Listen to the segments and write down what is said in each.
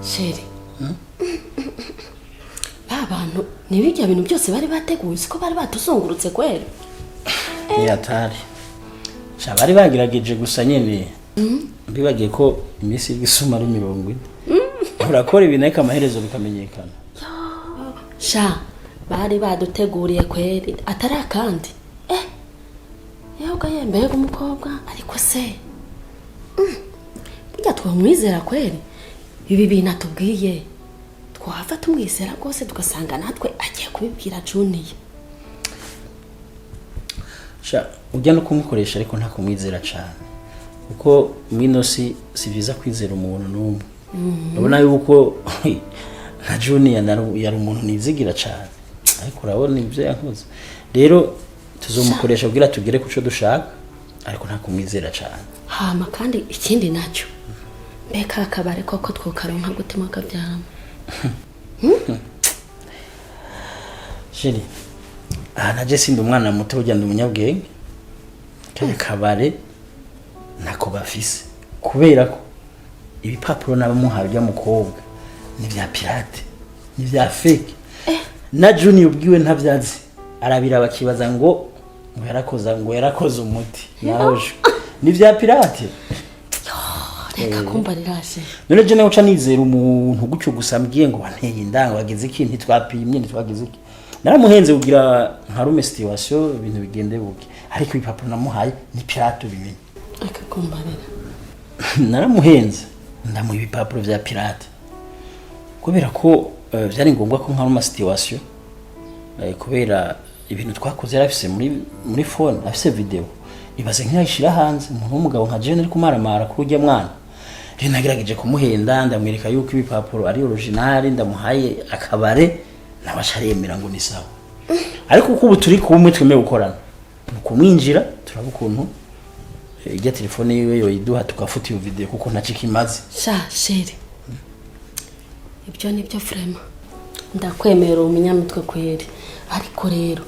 sheri abantu nibijya bintu byose bari bateguye siko bari batuzungurutse kwera yatari bari bagerageje gusa nyene bibagiye ko imisi y'isuma ari 40 urakora ibineka amaherezo bikamenyekana bari baduteguriye kweri atari akandi yabwa yembeye umukobwa ariko se burya twamwizera kweri ibi bintu atubwiye twahava tumwizera rwose tugasanga natwe agiye kubibwira Junior ujya no kumukoresha ariko nta kumwizera cyane kuko mwino si byiza kwizera umuntu n'umwe urabona yuko nka Junior yari umuntu nizigira cyane ariko urabona ibyo yankoze rero tuzomukoresha kugira tugere kuco dushaka ariko nta kumwizera cyane hama kandi ikindi nacyo beka akabare koko twokaronka gutima kabyaramo Sheri naje sindi umwana muto ugenda umunyabwenge kaya kabare nako bafise kubera ko ibipapuro nabamuhaye bya mukobwa ni bya pirate ni bya fake na Junior ubwiwe ntavyazi arabira bakibaza ngo yarakoze umuti nahoje ni bya pirate reka kumva rirashe none je nawe uca nizera umuntu gucyo gusambwiye ngo wanteye indanga wagize iki ntitwapimye ntitwagize iki naramuhenze kugira nka rume situation ibintu bigende buke ariko ibipapuro namuhaye ni pirate bimenye akakumbarira naramuhenze ndamu ibipapuro vya pirate kubera ko byari ngombwa ko nka rume situation kubera ibintu twakoze yarafise muri phone afise video ibaze nk'ayishira hanze umuntu w'umugabo nka Jane ari kumaramara kurujya mwana rero nagerageje kumuhenda ndamwereka yuko ibipapuro ari original ndamuhaye akabare nabasharemera ngo ni sawa ariko uko ubu turi kumwe tweme gukorana kumwinjira turabukuntu ijya telefone yiwe yoyiduha tukafuta iyo video kuko ntacikimaze sheri ibyo nibyo frema ndakwemera umunyamutwe kweri ariko rero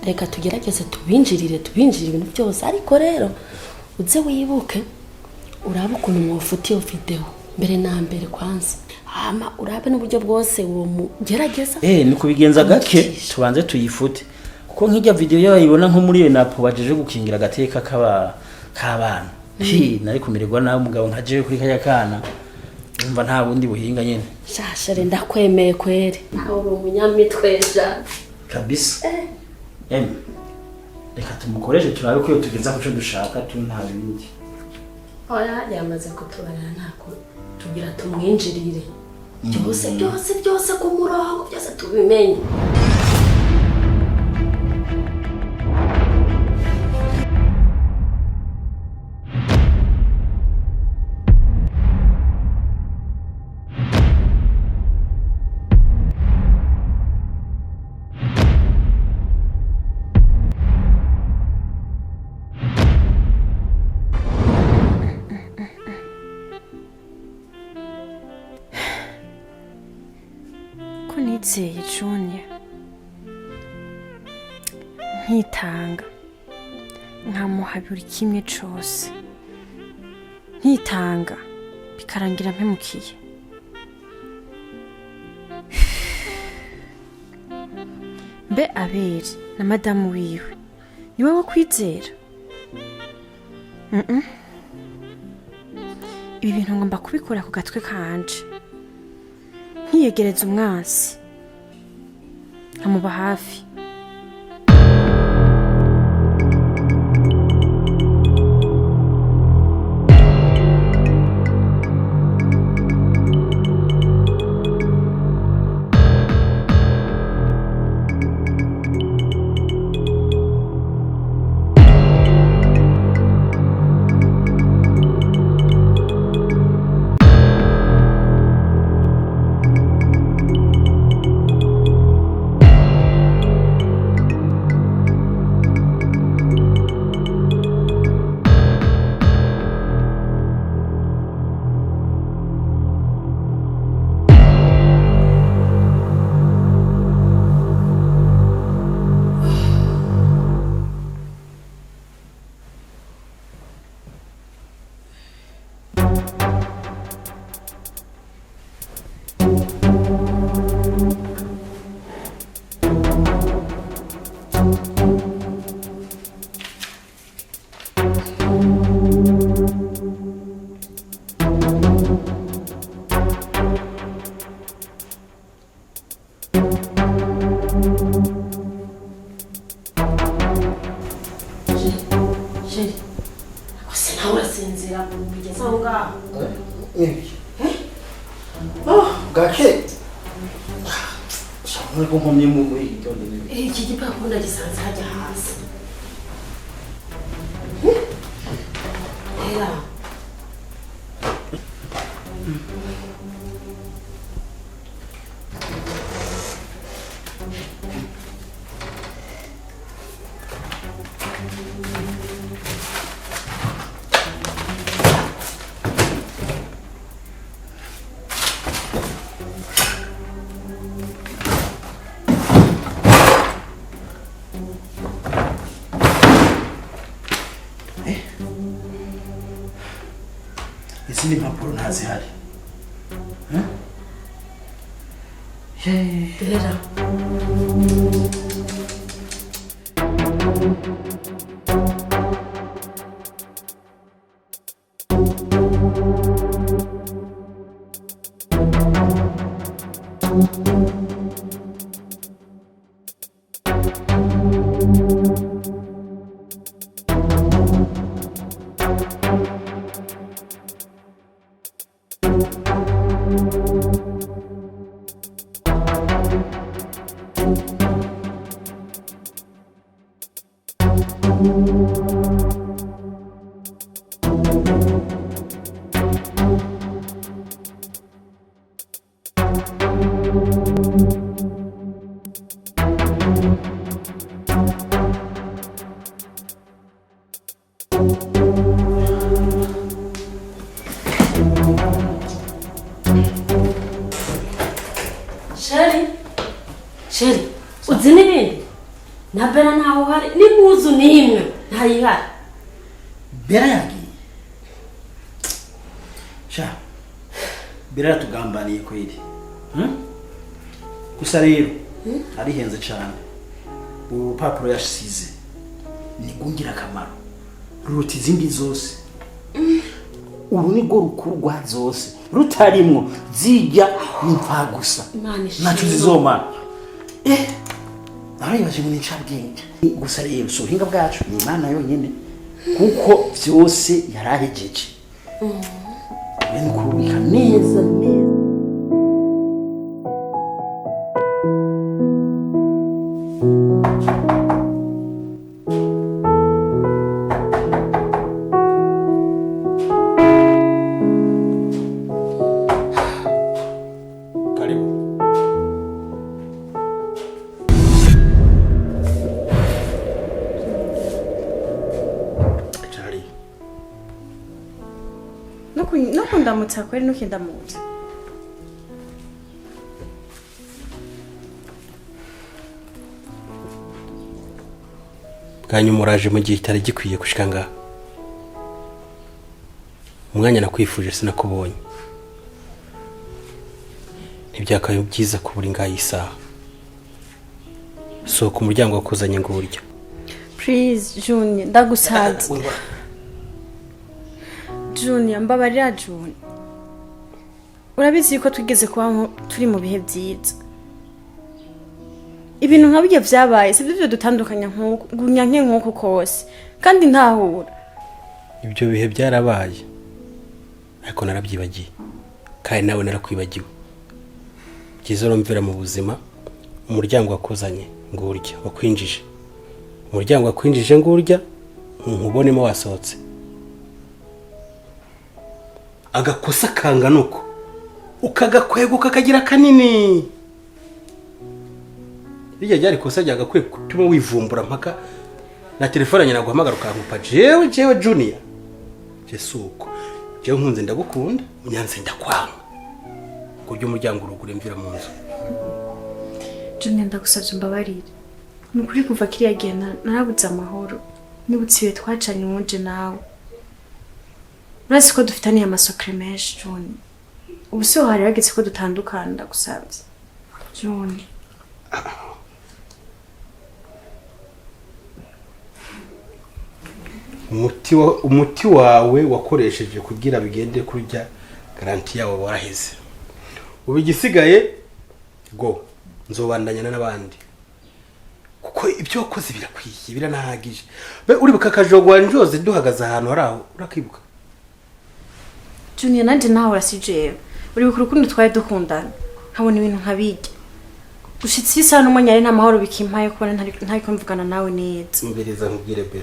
reka tugerageze tubinjirire ibintu byose ariko rero uze wibuke uraba ukuntu mwofuta iyo video mbere na mbere kwanza hama urabe n'uburyo bwose uwo mugerageza ni kubigenza gake tubanze tuyifute kuko nk'ijya video yayibona nko muri enapo bajeje gukingira agateka kabana nari kumererwa nawe umugabo nka jewe kuri kaya kana umva nta bundi buhinga nyene shashere ndakwemeye kweri nawe uri umunyamitwe kabisa reka tumukoreshe turabe ko tugeza kuco dushaka tuntabindi oya yamaze kutubarira ntako tugira tumwinjirire byose ku murongo byose tubimenye nizeye Junior nkitanga nkamuha buri kimwe cose nkitanga bikarangira mpemukiye mbe Abel na madamu wiwe niwe wo kwizera ibi bintu ngomba kubikora ku gatwe kanje nkiyegereza umwansi nkamuba hafi Sheri. Ose nawe urasinzira bigeze aho ngaho. Gake. Shamwe ko nkomye mu gitondo. Iki gipapuro ndagisanze hajya hasi. Era. Izindi mpapuro ntazihari. Era. Sheri, uzi n'ibindi? Na Bella ntaho hari, n'impuzu n'imwe ntayihari. Bella yagiye. Sha. Bella tugambaniye kweli. Gusa rero arihenze cyane. Urupapuro yashize ni gungira akamaro. Ruruta izindi zose. Uru ni go rukuru rwa zose. Rutarimwo zijya impfa gusa. Nacu zizoma. Narayibaje ngo nicabwenge. Gusa rero so hinga bwacu ni Imana yonyene kuko byose yarahejeje. Bene kurubika neza neza. Ndamutsa kweli nuko ndamutsa. Bwanyu muraje mu gihe kitari gikwiye gushika ngaha. Umwanya nakwifuje sinakubonye. Ntibyakaye byiza kubura ngaha isaha. So ku muryango wakuzanye ngo urya. Please Junior ndagusabye. Junior mbabarira Junior. Urabizi yuko twigeze kuba turi mu bihe byiza. Ibintu nkabije byabaye sibyo byo dutandukanya nkunyanke nkuko kose kandi ntahura. Ibyo bihe byarabaye. Ariko narabyibagiye. Kandi nawe narakwibagiwe. Kizoro mvira mu buzima umuryango wakuzanye ngo urya wakwinjije. Umuryango wakwinjije ngo urya nkubonemo wasohotse. Agakosa kanganuko ukagakweguka kagira kanini. Bijya ryari kosa ryagakwe kutuma wivumbura mpaka na telefone nyina guhamagara ukankupa jewe Junior. Jesuko jewe nkunze ndagukunda unyanze ndakwanga. Kurya umuryango urugure mvira mu nzu. Junior ndagusabye mbabarire. Nukuri kuva kiriya gihe narabuze amahoro. Nibutsiwe twacanye umuje nawe. Urazi ko dufitaniye amasokre menshi Junior. Ubu se hari hageze ko dutandukana ndagusabye. Junior. Umuti wawe wakoresheje kugira bigende kurya garanti yawe waraheze. Ubu igisigaye go nzobandanya n'abandi. Kuko ko ibyo wakoze birakwiye biranahagije be uribuka akajogwa njoze duhagaze ahantu hari aho urakibuka Junior nanje nawe urasije uribuka urukundo twari dukundana nkabona ibintu nkabijya ushitse isa n'umunyari n'amahoro bikimpaye kubona ntari kumvugana nawe neza mbereza nkubwire be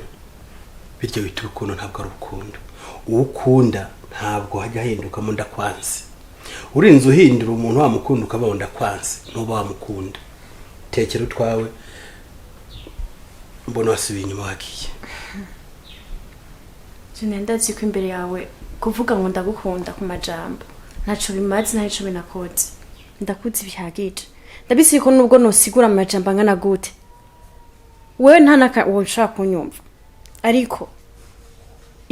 bityo bita urukundo ntabwo ari urukundo ukunda ntabwo hajya hindukamo ndakwanze urinze uhindura umuntu wamukunda ukaba ndakwanze ntuba wamukunda tekera utwawe mbona wasubiye inyuma wagiye Junior ndazi ko imbere yawe kuvuga ngo ndagukunda ku majambo ntaco bimaze ntaco binakoze ndakuzi bihagije ndabisi ko nubwo nosigura amajambo angana gute wewe ntanaka uwo ushaka kunyumva ariko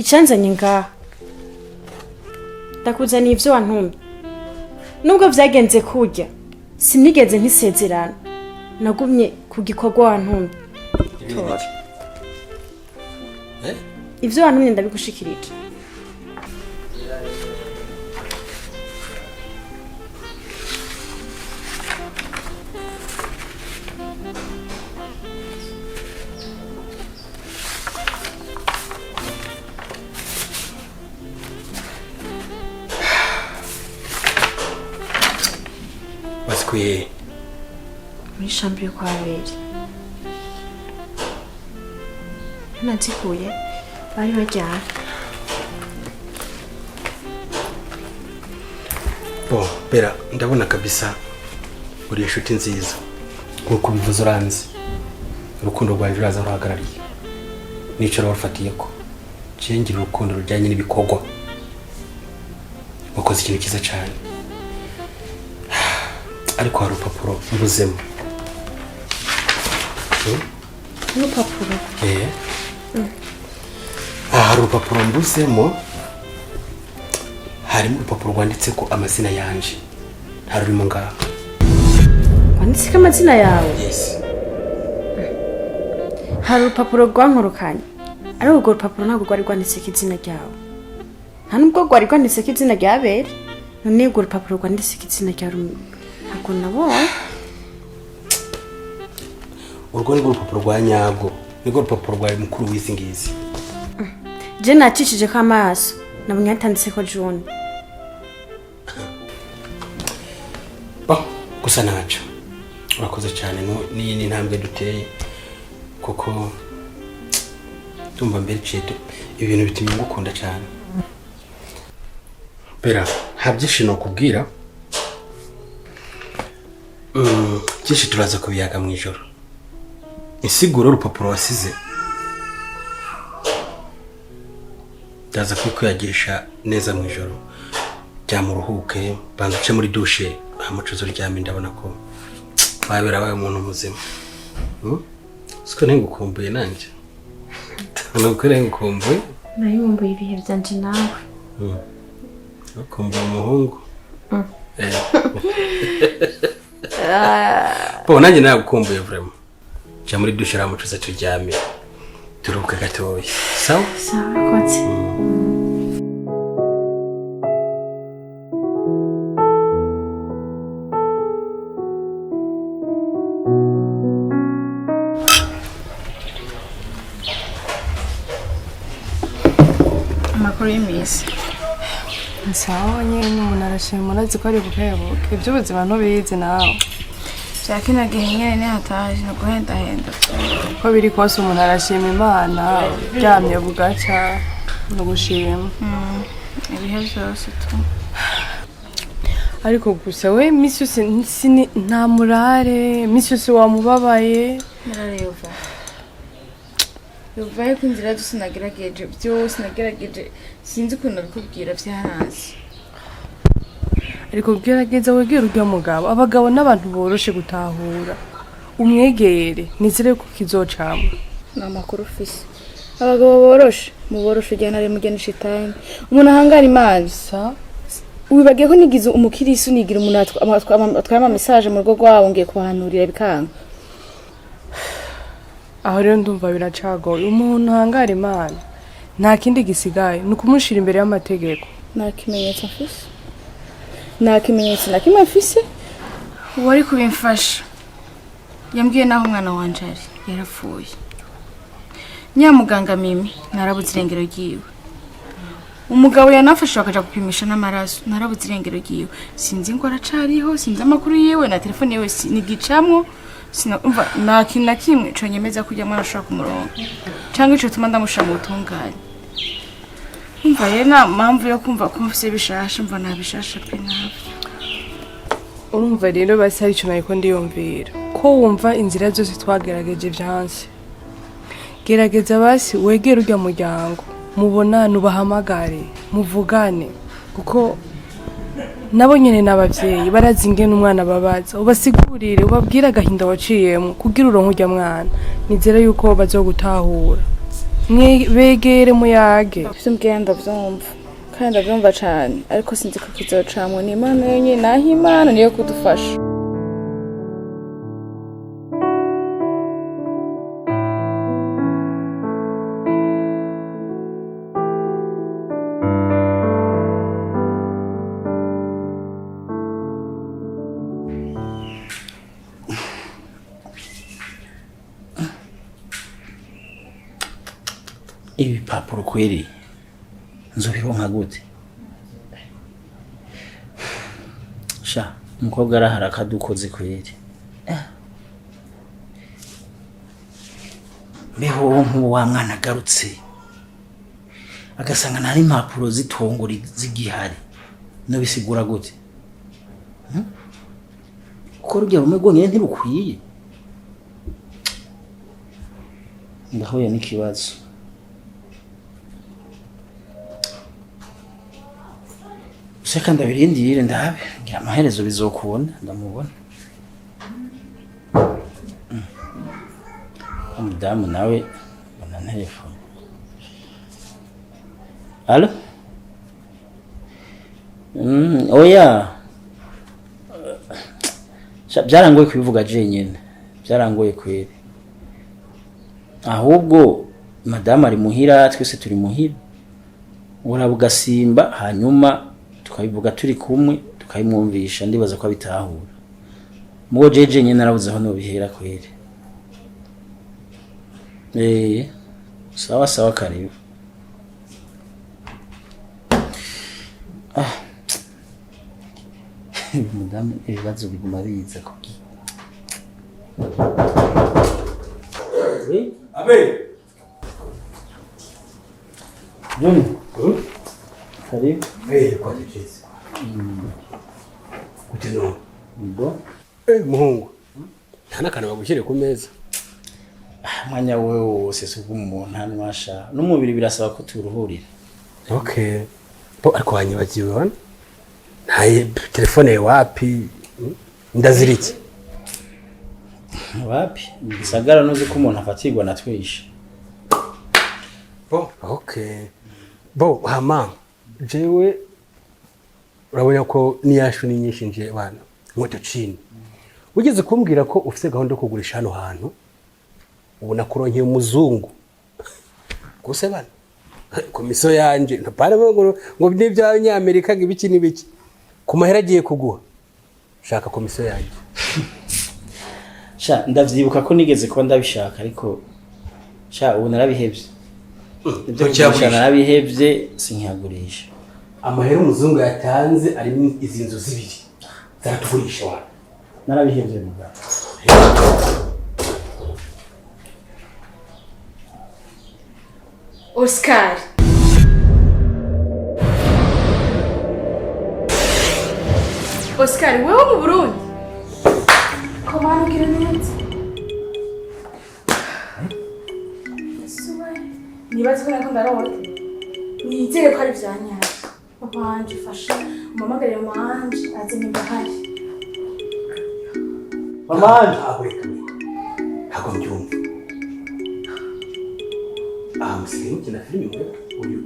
icyanzanye ngaha ndakuzaniye ivyo wantumye nubwo vyagenze kurya sinigeze nkisezerana nagumye ku gikorwa wantumye ivyo wantumye ndabigushikirije basikuye muri chambre kwa Abel natikuye bari bajyana bo bera ndabona kabisa uri inshuti nziza nkuko bivuze uranzi urukundo rwanje uraza ruhagarariye nicaro warufatiye ko cengira urukundo rujyanye n'ibikorwa wakoze ikintu cyiza cyane ariko hari urupapuro mbuzemo urupapuro hari urupapuro mbuzemo harimo urupapuro rwanditse ko amazina yanje hari urimo ngaha wanditse ko amazina yawe yes hari urupapuro rwankorokanye ariko urwo rupapuro ntabwo rwari rwanditse ko izina ryawe nta nubwo rwari rwanditse ko izina rya Abel none urwo rupapuro rwanditse ko izina rya ntabwo nabonye urwo ni urupapuro rwa nyago nirwo rupapuro rwa mukuru w'izi ngizi je nacishije ko amaso nabonye yatanditse ko John gusa naco urakoze cyane ni intambwe duteye kuko tumva mbere cyeto ibintu bitumye ngukunda cyane bera habyishino kubwira byinshi turaza kubiyaga mu ijoro insiguro urupapuro wasize ndaza kwikwiyagisha neza mu ijoro byamuruhuke banza uce muri dushe amucuzo ryame ndabona ko wabera wawe umuntu muzima siko ntengukumbuye nanje nuko ntengukumbuye nayumbuye ibihe byanje nawe ukumbuye umuhungu bo nanjye nagukumbuye vraiment ja muri dushe ramucuza turyame turuhuke gatoya sawa sawa kotse amakuru y'imisi sawa nyine umuntu arashima urazi ko ari bukebuke iby'ubuzima ntubizi nawe bya kino gihe nyine nihataje no guhendahenda ko biri kose umuntu arashima imana byamye bugaca no gushima ibihe byose tu ariko gusa we misi yose nta murare misi yose wamubabaye narareba yuvaye ko inzira yose nagerageje byose nagerageje sinzi ukuntu abikubwira byaranze ariko bwirageza wegera urya mugabo abagabo n'abantu boroshe gutahura umwegere nizere ko kizocamo ni amakuru ufise abagabo boroshe muboroshe ujyana ari mugeni shitani umuntu ahangara imana wibagiye ko nigize umukirisi unigira umuntu atwara message mu rugo rwawo ngiye kubahanurira bikanga aho rero ndumva biracagoye umuntu ahangara imana nta kindi gisigaye ni ukumushira imbere y'amategeko nta kimenyetso afise nta kimenyetso na kimwe afise wari kubimfasha yambwiye naho umwana wanje ari yarapfuye. Nyamuganga Mimi narabuze irengero ryiwe. Umugabo yanafashe bakaja gupimisha n'amaraso narabuze irengero ryiwe. Sinzi ngo aracariho, sinzi amakuru yiwe na telefone yiwe nigicamwo. Sinumva nakintu na kimwe co nyemeza kujya mwana ashaka kumurongo. Cyangwa ico tuma ndamushira mu butungane. Umva yena mpamvu yo kumva ko mfise bishasha mva nabishasha pe nabi. Urumva rero basi hari ico nayiko ndiyumvira ko wumva inzira zose twagerageje vyanse. Gerageza basi wegera urya muryango mubonane ubahamagare muvugane kuko nabo nyene n'abavyeyi barazi ingene umwana babaza ubasigurire ubabwira agahinda waciyemo kugira uronke urya mwana nizera yuko bazogutahura begere muyage Vyumbwiye ndavyumva kandi ndavyumva cane ariko sinzi ko kizocamwe n'Imana yonyene naho Imana niyo kudufasha. Ibi papuro kweri nzobironka gute? Sha umukobwa arahara akadukoze kweri. Beho nk'ubu wa mwana agarutse agasanga nari impapuro zitongora zigihari no bisigura gute? Ko rujya rumwe gonyene ntirukwiye. Ndahuye n'ikibazo. Seka ndabirindire ndabe ngira amaherezo bizokubona ndamubona. Umudamu nawe bana telefone. Allo? Oya. Byarangoye kubivuga je nyene. Byarangoye kweri. Ahubwo madamu ari muhira twese turi muhira. Urabugasimba hanyuma tukabivuga turi kumwe tukayimwumvisha ndibaza ko bitahura. Mugo jeje nyene narabuze aho no bihera kweri. Sawa sawa karibu. Mudamu ibibazo biguma biza kuki. Abel. Juni. Karibu. Kwa tijezi. Gute no? Mbo. Muhungu. Ntana kana bagushyire ku meza. Mwanya wewe wose sugu umuntu hanwasha. N'umubiri birasaba ko turuhurira. Okay. Bo ariko wanyibagiwe wana? Ntaye telefone wapi? Ndaziriki. Wapi? Gisagara noze ko umuntu afatirwa na twisha. Bo, okay. Bo hama jewe urabona ko niyashu ni nyinshi nje bana. Moto chini. Ugeze kumbwira ko ufite gahunda yo kugurisha hano hantu. Ubona kuronkeye umuzungu. Guse bana. Komiso yanje ntapara ngo by'Abanyamerika ngibiki nibiki. Kumahera agiye kuguha. Shaka komiso yanje. Sha ndavyibuka ko nigeze ko ndabishaka ariko sha ubu narabihevye. Ibyo narabihevye sinkihagurisha. Amahera umuzungu yatanze ari izi nzu zibiri. Zaratugurisha wana. Narabihevye mugabo. Oscar. Oscar, wewe mu Burundi? Komano kire neza. Nibaze ko nako ndarote. Nizere ko ari vyanyara. Papa Ange fasha umamagare mu Ange aze nibahari. Mama Ange ahweka. Hago mbyumva. Musikimu kina filimi wewe uyu.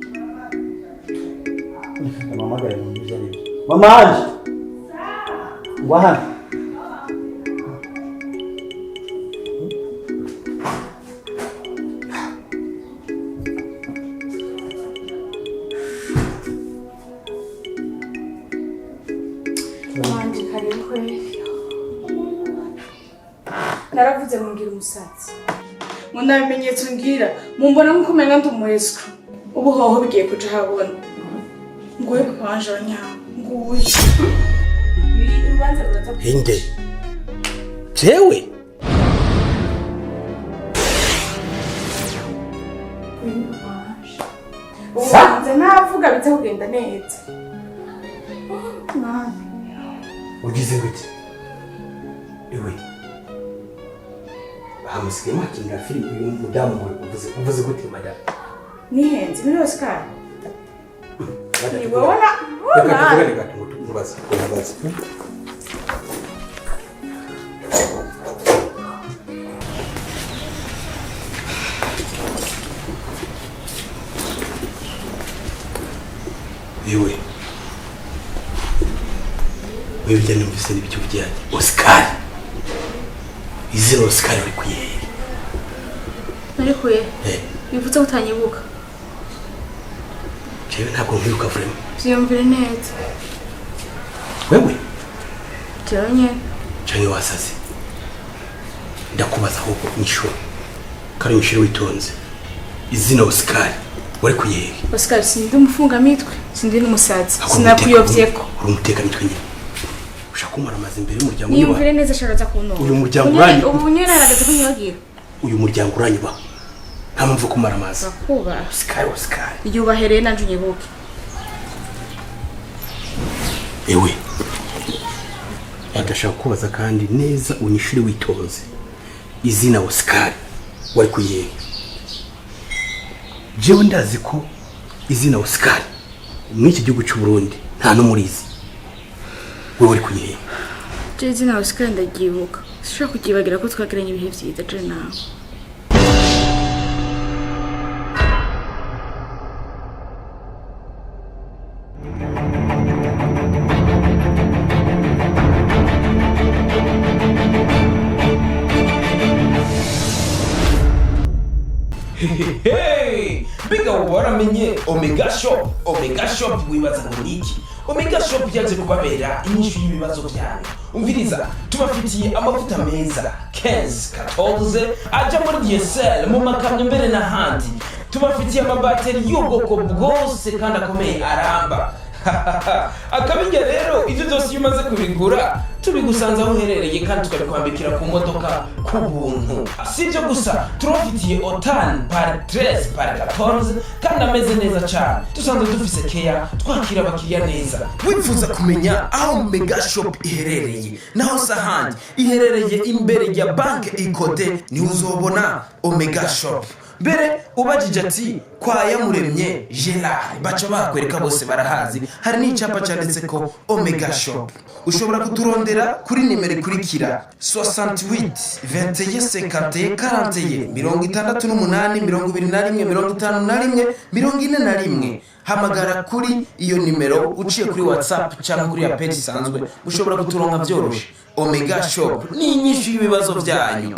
Mamagare mu byari. Mama Ange. Waha. Ange kare kwe. Naravuze mungira umusatsi. Munda bimenyetso ngira. Mumbona nko kumenga ndumuhezwa. Ubu hoho bigiye kuja habona. Nguye kwanje abanyaho. Nguye. Inde. Jewe. Ubanza navuga bitse kugenda neza. Ugize gute? Ewe. Hamusike makinira filime uyu mudamu uvuze gute madam? Nihenze muri Oscar. Ni wabona? Reka tubaze. Ewe. Wewe ujya numvise n'ibyo byane. Oscar. Izina Oscar uri kuye. Narikuye. Bivutse utanyibuka. Jewe ntabwo nkwiruka vrema. Vyumvire neza. Wewe? Jewe Canke wasaze. Ndakubaza ahubwo nyishura. Kari nyishura witonze. Izina Oscar wari kuye. Oscar sindi umufunga mitwe, sindi n'umusazi. Sinakuyovyeko. Uri umuteka mitwe nyine. Ushaka kumara amazi imbere y'umuryango niba. Niyumvire neza sharaza kunoma. Uyu muryango uranyi. Ubu nyene aragaze kunyogira. Uyu muryango uranyi ba. Nta mpamvu kumara amazi. Bakuba. Oscar. Yubahereye nanje unyibuke. Ewe. Ndashaka kubaza kandi neza unyishire witonze. Izina Oscar wari kuye. Jewe ndazi ko izina Oscar mw'iki gihugu cy'u Burundi nta no murizi. Wewe wari kuye. Je izina Oscar ndagibuka. Sishaka kugibagira ko twagiranye ibihe vyiza je nawe. Hey, biga waramenye Omega Shop wibaza ngo niki? Omega Shop yaje kubabera inyishu y'ibibazo byanyu. Umviriza, tubafitiye amavuta meza 15 aja muri DSL mu makamyo mbere n'ahandi. Tubafitiye amabateri y'ubwoko bwose kandi akomeye aramba. Akabinge rero ibyo byose iyo umaze kubigura tubigusanza aho uherereye kandi tukabikwambikira ku modoka ku buntu. Si ibyo gusa turafitiye otani par 13 par 14 kandi ameze neza cyane. Dusanzwe dufise keya twakira abakiriya neza. Wifuza kumenya aho Omega Shop iherereye naho sahandi iherereye imbere ya banke Gute ni uzobona Omega Shop. Mbere ubajije ati kwa yamuremye Gerard baca bakwereka bose barahazi. Hari n'icyapa cyanditse ko Omega Shop. Ushobora kuturondera kuri nimero ikurikira 68 21 50 41 68 21 41 hamagara kuri iyo nimero uciye kuri WhatsApp cyangwa kuri ya page isanzwe. Ushobora kuturonka byoroshe. Omega Shop ni inyishu y'ibibazo byanyu.